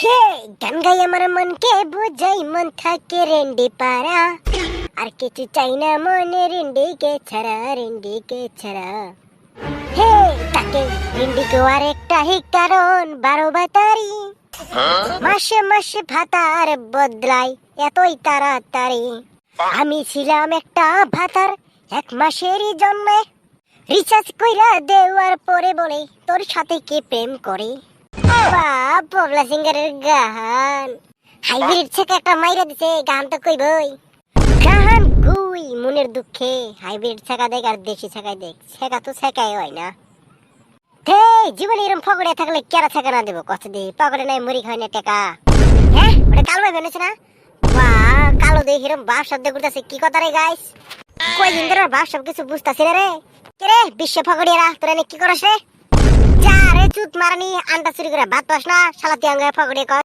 হে গান গাই আমার মনকে বুঝাই মন থাকে রেন্ডি পারা আর কিছু চাই না মনে রেন্ডিকে ছাড়া হে তাকে রেন্ডিকে আর একটা হি কারণ 12 বাতারি মাসে মাসে ভাতার বদলাই এতই তাড়াতাড়ি আমি ছিলাম একটা ভাতার 1 মাসেরই জন্মে রিচার্জ কইরা দেওয়ার পরে বলে তোর সাথে কে প্রেম করে বাপ পবলা সিঙ্গারের গান হাইব্রিড থেকে একটা মাইরা দিছে গান তো কইবই গান গুই মনের দুঃখে হাইব্রিড ছাকা দেখ আর দেশি ছাকাই দেখ ছাকা তো ছাকাই হয় না তে জীবনে এরকম ফকড়ে থাকলে কেরা ছাকা না দেবো কষ্ট দি পকেটে নাই মুড়ি খাই না টাকা হ্যাঁ ওটা কালো ভাই বেনেছে না বাহ কালো দেখ এরকম বাপ শব্দ করতেছে কি কথা রে গাইস কয়দিন ধরে বাপ সব কিছু বুঝতাছি না রে কে রে বিশ্ব ফকড়িয়ারা তোরা কি করছ রে যা রে চুত মারানি আন্ডা চুরি করে ভাত পাস না শালা তুই আঙ্গায় ফকড়ে কর